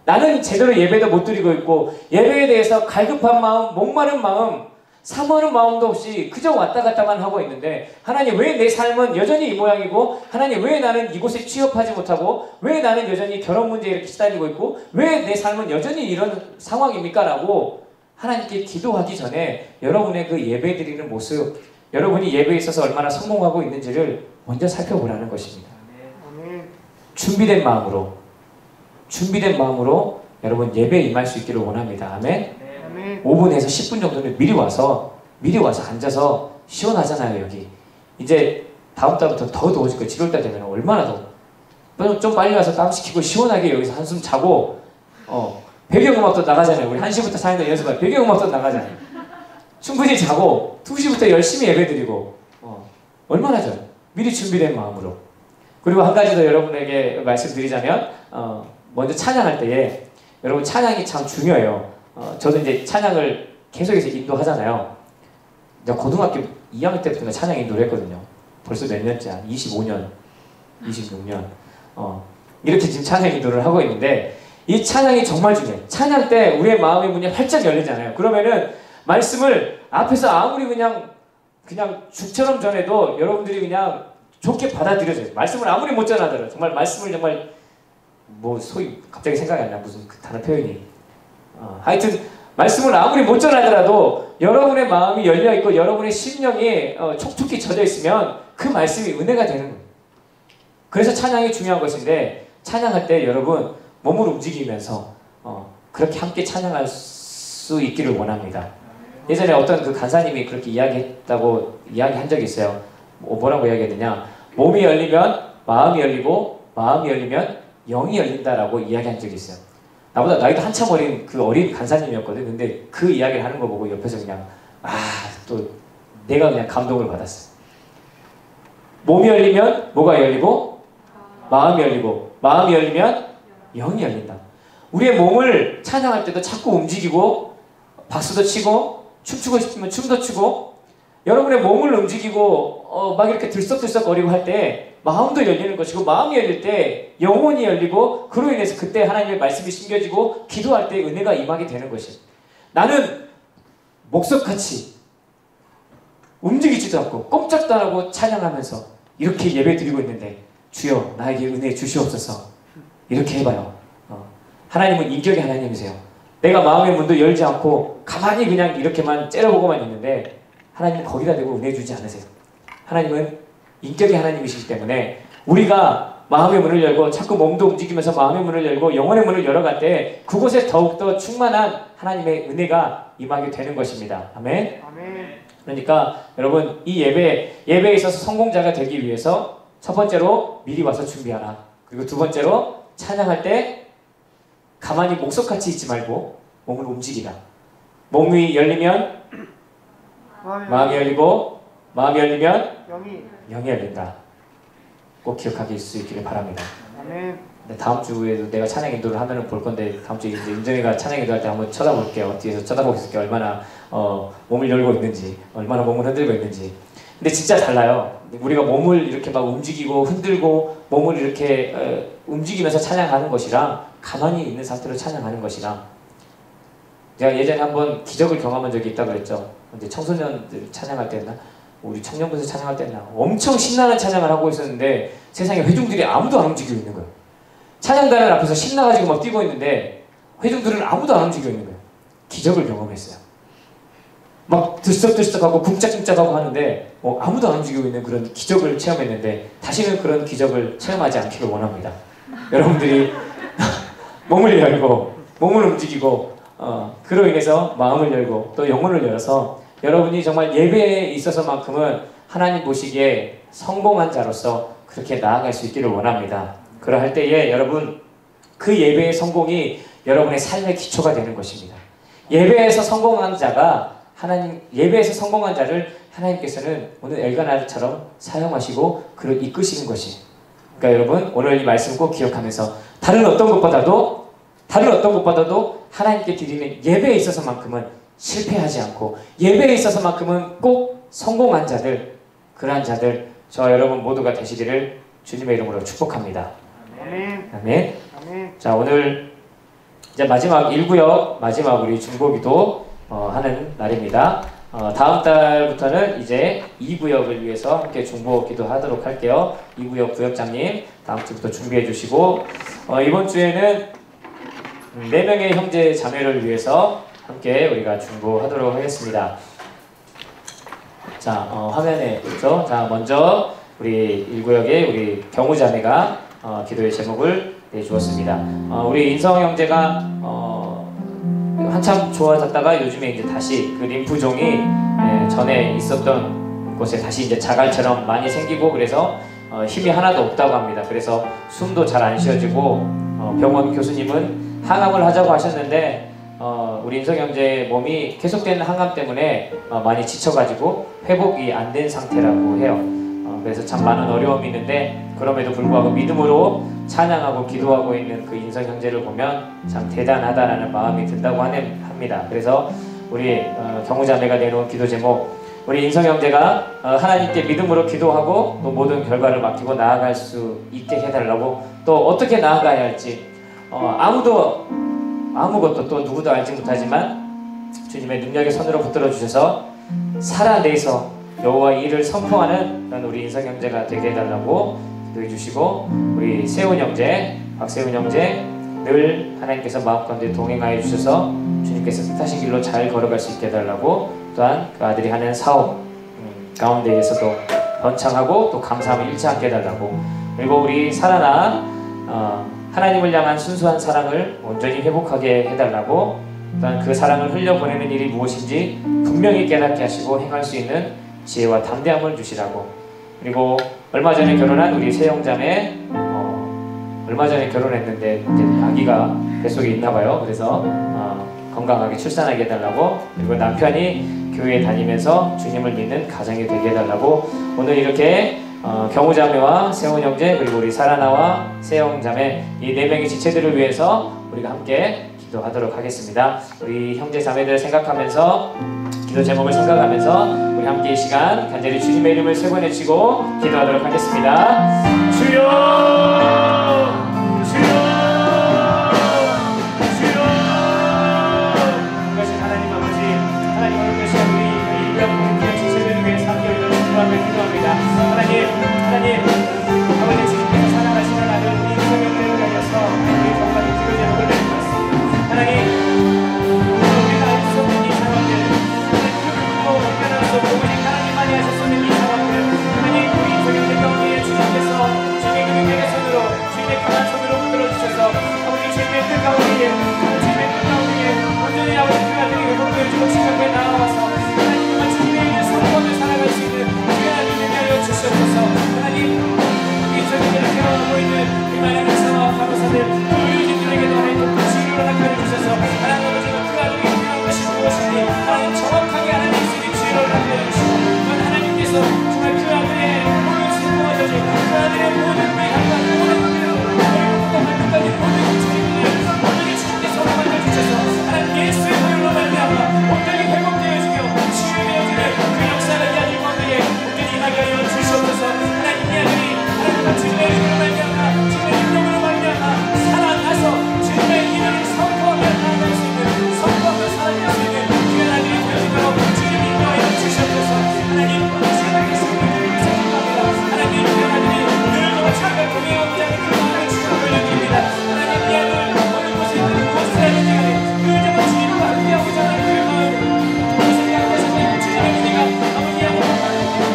나는 제대로 예배도 못 드리고 있고 예배에 대해서 갈급한 마음, 목마른 마음, 사모하는 마음도 없이 그저 왔다 갔다만 하고 있는데 하나님 왜 내 삶은 여전히 이 모양이고 하나님 왜 나는 이곳에 취업하지 못하고 왜 나는 여전히 결혼 문제에 이렇게 시달리고 있고 왜 내 삶은 여전히 이런 상황입니까? 라고 하나님께 기도하기 전에 여러분의 그 예배 드리는 모습 여러분이 예배에 있어서 얼마나 성공하고 있는지를 먼저 살펴보라는 것입니다. 준비된 마음으로 여러분 예배에 임할 수 있기를 원합니다. 아멘. 5분에서 10분 정도는 미리 와서 앉아서 시원하잖아요. 여기 이제 다음 달부터 더 더워질 거예요. 7월달 되면 얼마나 더 좀 빨리 와서 땀 식히고 시원하게 여기서 한숨 자고 배경음악도 나가잖아요. 우리 1시부터 4년도 연습할 배경음악도 나가잖아요. 충분히 자고 2시부터 열심히 예배드리고 얼마나 좋아요. 미리 준비된 마음으로. 그리고 한 가지 더 여러분에게 말씀드리자면 먼저 찬양할 때에 여러분 찬양이 참 중요해요. 저도 이제 찬양을 계속해서 인도하잖아요. 이제 고등학교 2학년 때부터 찬양 인도를 했거든요. 벌써 몇 년째? 25년, 26년. 이렇게 지금 찬양 인도를 하고 있는데 이 찬양이 정말 중요해요. 찬양 때 우리의 마음의 문이 활짝 열리잖아요. 그러면은 말씀을 앞에서 아무리 그냥 죽처럼 전해도 여러분들이 그냥 좋게 받아들여져요. 말씀을 아무리 못 전하더라도 정말 말씀을 정말 뭐 소위 갑자기 생각이 안 나. 무슨 그 단어 표현이. 하여튼 말씀을 아무리 못 전하더라도 여러분의 마음이 열려 있고 여러분의 심령이 촉촉히 젖어 있으면 그 말씀이 은혜가 되는 거예요. 그래서 찬양이 중요한 것인데 찬양할 때 여러분 몸을 움직이면서 그렇게 함께 찬양할 수 있기를 원합니다. 예전에 어떤 그 간사님이 그렇게 이야기한 적이 있어요. 뭐라고 이야기했느냐? 몸이 열리면 마음이 열리고 마음이 열리면 영이 열린다라고 이야기한 적이 있어요. 나보다 나이도 한참 어린 그 어린 간사님이었거든. 근데 그 이야기를 하는 거 보고 옆에서 그냥 또 내가 그냥 감동을 받았어요. 몸이 열리면 뭐가 열리고 마음이 열리고 마음이 열리면 영이 열린다. 우리의 몸을 찬양할 때도 자꾸 움직이고 박수도 치고 춤추고 싶으면 춤도 추고 여러분의 몸을 움직이고 막 이렇게 들썩들썩거리고 할 때 마음도 열리는 것이고 마음이 열릴 때 영혼이 열리고 그로 인해서 그때 하나님의 말씀이 심겨지고 기도할 때 은혜가 임하게 되는 것이에요. 나는 목석같이 움직이지도 않고 꼼짝도 안 하고 찬양하면서 이렇게 예배 드리고 있는데 주여 나에게 은혜 주시옵소서 이렇게 해봐요. 하나님은 인격의 하나님이세요. 내가 마음의 문도 열지 않고 가만히 그냥 이렇게만 째려보고만 있는데 하나님은 거기다 대고 은혜 주지 않으세요. 하나님은 인격의 하나님이시기 때문에 우리가 마음의 문을 열고 자꾸 몸도 움직이면서 마음의 문을 열고 영혼의 문을 열어갈 때 그곳에 더욱더 충만한 하나님의 은혜가 임하게 되는 것입니다. 아멘. 그러니까 여러분 이 예배에 있어서 성공자가 되기 위해서 첫 번째로 미리 와서 준비하라. 그리고 두 번째로 찬양할 때 가만히 목석같이 있지 말고 몸을 움직이라. 몸이 열리면 마음이 열리고 마음이 열리면 영이 열린다. 꼭 기억하게 수 있기를 바랍니다. 아멘. 다음 주에도 내가 찬양 인도를 하면은 볼 건데 다음 주에 이제 윤정이가 찬양 인도할 때 한번 쳐다볼게요. 뒤에서 쳐다보고 있을게요. 얼마나 몸을 열고 있는지, 얼마나 몸을 흔들고 있는지. 근데 진짜 달라요. 우리가 몸을 이렇게 막 움직이고 흔들고 몸을 이렇게 움직이면서 찬양하는 것이랑 가만히 있는 상태로 찬양하는 것이랑 제가 예전에 한번 기적을 경험한 적이 있다고 그랬죠. 이제 청소년들 찬양할 때였나? 우리 청년부에서 찬양할 때였나? 엄청 신나는 찬양을 하고 있었는데 세상에 회중들이 아무도 안 움직이고 있는 거예요. 찬양단을 앞에서 신나가지고 막 뛰고 있는데 회중들은 아무도 안 움직이고 있는 거예요. 기적을 경험했어요. 막 들썩들썩하고 쿵짝쿵짝하고 하는데 아무도 안 움직이고 있는 그런 기적을 체험했는데 다시는 그런 기적을 체험하지 않기를 원합니다. 여러분들이 몸을 열고 몸을 움직이고 그로 인해서 마음을 열고 또 영혼을 열어서 여러분이 정말 예배에 있어서만큼은 하나님 보시기에 성공한 자로서 그렇게 나아갈 수 있기를 원합니다. 그러할 때에 여러분 그 예배의 성공이 여러분의 삶의 기초가 되는 것입니다. 예배에서 성공한 자를 하나님께서는 오늘 엘가나처럼 사용하시고 그를 이끄시는 것이. 그러니까 여러분 오늘 이 말씀 꼭 기억하면서 다른 어떤 것보다도 하나님께 드리는 예배에 있어서만큼은 실패하지 않고 예배에 있어서만큼은 꼭 성공한 자들, 그러한 자들 저와 여러분 모두가 되시기를 주님의 이름으로 축복합니다. 아멘. 아멘. 아멘. 자 오늘 이제 마지막 1구역 마지막 우리 중보기도 하는 날입니다. 다음 달부터는 이제 2구역을 위해서 함께 중보기도 하도록 할게요. 2구역 구역장님 다음 주부터 준비해 주시고 이번 주에는 4명의 형제 자매를 위해서 함께 우리가 중보하도록 하겠습니다. 자 화면에 있죠. 자 먼저 우리 1구역의 우리 경우자매가 기도의 제목을 내주었습니다. 우리 인성 형제가 한참 좋아졌다가 요즘에 이제 다시 그 림프종이 전에 있었던 곳에 다시 이제 자갈처럼 많이 생기고 그래서 힘이 하나도 없다고 합니다. 그래서 숨도 잘 안 쉬어지고 병원 교수님은 항암을 하자고 하셨는데 우리 인성 형제의 몸이 계속되는 항암 때문에 많이 지쳐가지고 회복이 안 된 상태라고 해요. 그래서 참 많은 어려움이 있는데 그럼에도 불구하고 믿음으로 찬양하고 기도하고 있는 그 인성 형제를 보면 참 대단하다라는 마음이 든다고 합니다. 그래서 우리 경우자매가 내놓은 기도 제목 우리 인성 형제가 하나님께 믿음으로 기도하고 또 모든 결과를 맡기고 나아갈 수 있게 해달라고 또 어떻게 나아가야 할지 아무것도 또 누구도 알지 못하지만 주님의 능력의 손으로 붙들어 주셔서 살아내서 여호와의 일을 선포하는 그런 우리 인성 형제가 되게 해달라고 기도해 주시고 우리 세훈 형제 박세훈 형제 늘 하나님께서 마음 가운데 동행하여 주셔서 주님께서 뜻하신 길로 잘 걸어갈 수 있게 해달라고, 또한 그 아들이 하는 사업 가운데에서도 번창하고 또 감사함을 잃지 않게 해달라고, 그리고 우리 살아나 하나님을 향한 순수한 사랑을 온전히 회복하게 해달라고, 또한 그 사랑을 흘려보내는 일이 무엇인지 분명히 깨닫게 하시고 행할 수 있는 지혜와 담대함을 주시라고, 그리고 얼마 전에 결혼한 우리 세영자매 얼마 전에 결혼했는데 이제 아기가 뱃속에 있나봐요. 그래서 건강하게 출산하게 해달라고, 그리고 남편이 교회에 다니면서 주님을 믿는 가정이 되게 해달라고, 오늘 이렇게 경우자매와 세훈 형제 그리고 우리 사라나와 세영자매 이 네 명의 지체들을 위해서 우리가 함께 기도하도록 하겠습니다. 우리 형제 자매들 생각하면서, 기도 제목을 생각하면서 우리 함께 이 시간 간절히 주님의 이름을 세 번 외치고 기도하도록 하겠습니다. 주여! 하나님, 아버지 주님께서 사랑하시는 아들 우리 이성형제를 위하여서 우리 정말 기도 제목을 내주셨습니다. 하나님, 우리가 알 수 없는 이 상황들, 하나님, 우리가 수 없고 오직 하나님만이 하셨었는 이 상황들, 하나님, 우리 이성형제 가운데 주님께서 주님의 능력의 손으로, 주님의 강한 손으로 붙들어주셔서 아버지 주님의 뜻 가운데에, 주님의 뜻 가운데에 온전히 아버지 그 아들이 회복되어지고 지금까지 나아와서 하나님, 정말 주님의 이름을 선포하며 살아갈 수 있는 귀한 은혜를 하여 주시옵소서. 하나님, 이 저희들을 경험하고 있는 이 많은 의사와 간호사들, 그 의료진들에게도 하나님 독특히 일어나게 주셔서 하나님 아버지가 그 아들이 필요한 것이 무엇인지 하나님 정확하게 하나님 있으니 주의를 하게 해주시고, 하나님께서 정말 그 아들의 모든 슬픔을 져주, 그 아들의 모든 매한과 모든 그리고 끝까지 모든 주님을 온전히 주님께서 허락하여 주셔서 하나님 예수의 보혈로 말미암아 온전히 회복되어지며 치유되어지는 그 역사를 이 아들 가운데 온전히 임하게 하여 주시옵소서. 하나님 이 아들이 하나님과 주님의 이름으로 말미암아 주님의 능력으로 말미암아 살아나서 주님의 이름을 선포하며 나아갈 수 있는, 선포하며 살아갈 수 있는 귀한 아들이 되어지도록 주님이 인도하여 주시옵소서. 하나님 시간의 성령을 생각합니다. 하나님 귀한 아들이 늘 정말 자기가 동행하고자 하는 그 마음을 주님으로 여깁니다. 하나님 이 아들 어느 곳에 있든 무엇을 하든지 간에 그 정말 주님과 함께하고자 하는 그 마음, 그것을 향해서 주님의 은혜가 아버지 하나님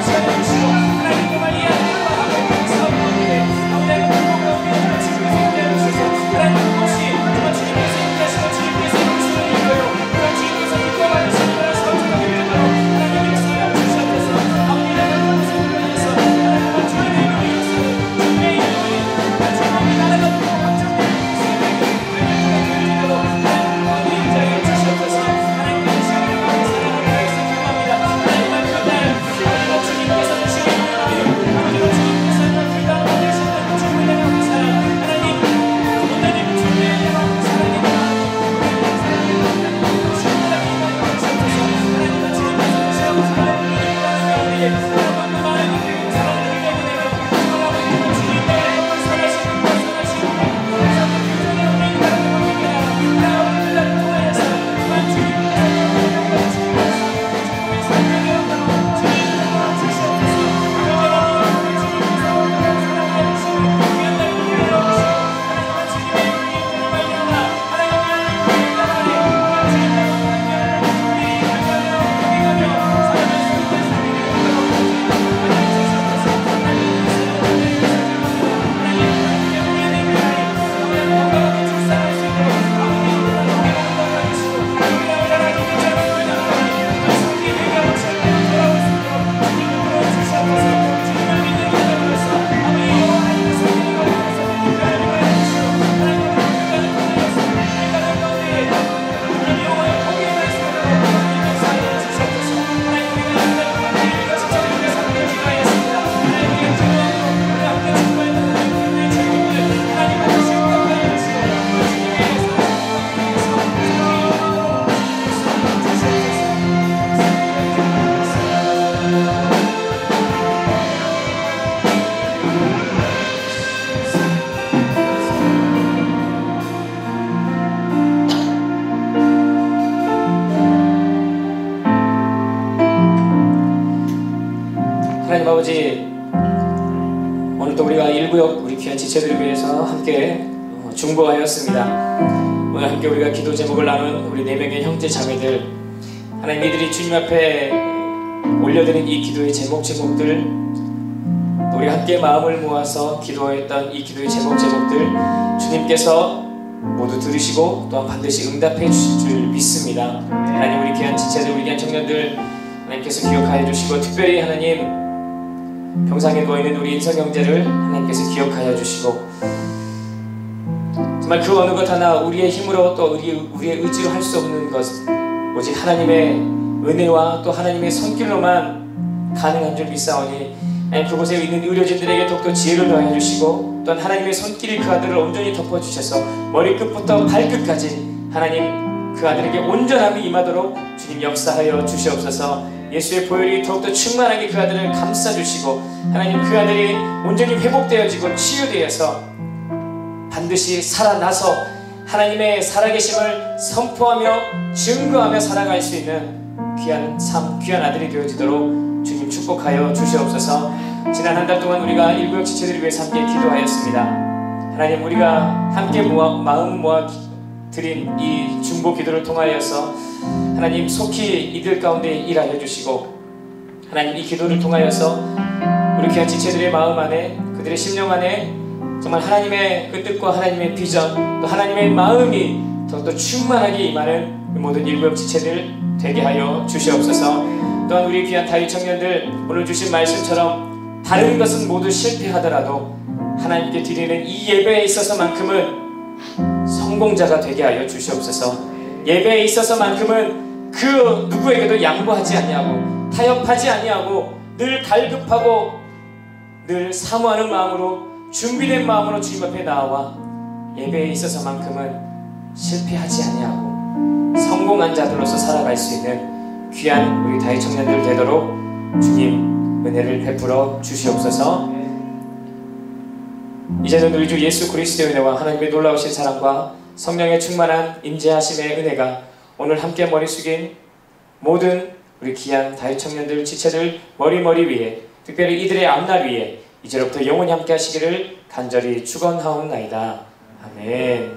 시간을 주시고 하나님 정말 이 아들과 함께 싸움 가운데 아버지 하나님 불복 가운데 주님께서 인도하여 주셔서 하나님 그것이 정말 주님께서 인도하시고 주님께서 이루시는 일이고요, 그런 주님께서 인도하여 주시는 그런 성취가 되도록 하나님 역사하여 주시옵소서. 아버지 하나님 그것을 인도하여서 하나님 주님의 이름을 역사를 주님의 이름을 주님의 나라가 되고 확정되는 되도록 하나님 어디 인자하여 주시옵소서. 하나님 그 시간을 위해 살아가게 하여서 기도합니다. 하나님 그날 아버지가 주님께서 주시는 아버지가 주님께서 그 가운데 계시는 주님을 향한 사랑, 하나님 온전히 주님을 향한 사랑입니다. 하나님 아버지, 오늘도 우리가 일구역 우리 귀한 지체들을 위해서 함께 중보하였습니다. 오늘 함께 우리가 기도 제목을 나눈 우리 4명의 형제 자매들, 하나님 이들이 주님 앞에 올려드린 이 기도의 제목들, 우리 함께 마음을 모아서 기도했던 이 기도의 제목들 주님께서 모두 들으시고 또한 반드시 응답해 주실 줄 믿습니다. 하나님 우리 귀한 지체들, 우리 귀한 청년들 하나님께서 기억하여 주시고, 특별히 하나님 병상에 누워있는 우리 인성 형제를 하나님께서 기억하여 주시고, 정말 그 어느 것 하나 우리의 힘으로 또 우리의 의지로 할 수 없는 것, 오직 하나님의 은혜와 또 하나님의 손길로만 가능한 줄 믿사오니, 하나님 그곳에 있는 의료진들에게 더욱더 지혜를 더해 주시고, 또한 하나님의 손길이 그 아들을 온전히 덮어주셔서 머리끝부터 발끝까지 하나님 그 아들에게 온전함이 임하도록 주님 역사하여 주시옵소서. 예수의 보혈이 더욱더 충만하게 그 아들을 감싸주시고, 하나님 그 아들이 온전히 회복되어지고 치유되어서 반드시 살아나서 하나님의 살아계심을 선포하며 증거하며 살아갈 수 있는 귀한 삶, 귀한 아들이 되어지도록 주님 축복하여 주시옵소서. 지난 한 달 동안 우리가 일구역 지체들을 위해서 함께 기도하였습니다. 하나님 우리가 함께 마음 모아 드린 이 중보 기도를 통하여서 하나님 속히 이들 가운데 일하여 주시고, 하나님 이 기도를 통하여서 우리 귀한 지체들의 마음 안에, 그들의 심령 안에 정말 하나님의 그 뜻과 하나님의 비전, 또 하나님의 마음이 더욱더 충만하게 임하는 모든 일구역 지체들 되게 하여 주시옵소서. 또한 우리 귀한 다윗 청년들, 오늘 주신 말씀처럼 다른 것은 모두 실패하더라도 하나님께 드리는 이 예배에 있어서만큼은 성공자가 되게 하여 주시옵소서. 예배에 있어서만큼은 그 누구에게도 양보하지 아니하고 타협하지 아니하고 늘 갈급하고 늘 사모하는 마음으로, 준비된 마음으로 주님 앞에 나와 예배에 있어서만큼은 실패하지 아니하고 성공한 자들로서 살아갈 수 있는 귀한 우리 다윗 청년들 되도록 주님 은혜를 베풀어 주시옵소서. 이제는 우리 주 예수 그리스도의 은혜와 하나님의 놀라우신 사랑과 성령의 충만한 임재하심의 은혜가 오늘 함께 머리 숙인 모든 우리 귀한 다윗 청년들, 지체들 머리 위에, 특별히 이들의 앞날 위에 이제로부터 영원히 함께 하시기를 간절히 축원하옵나이다. 아멘.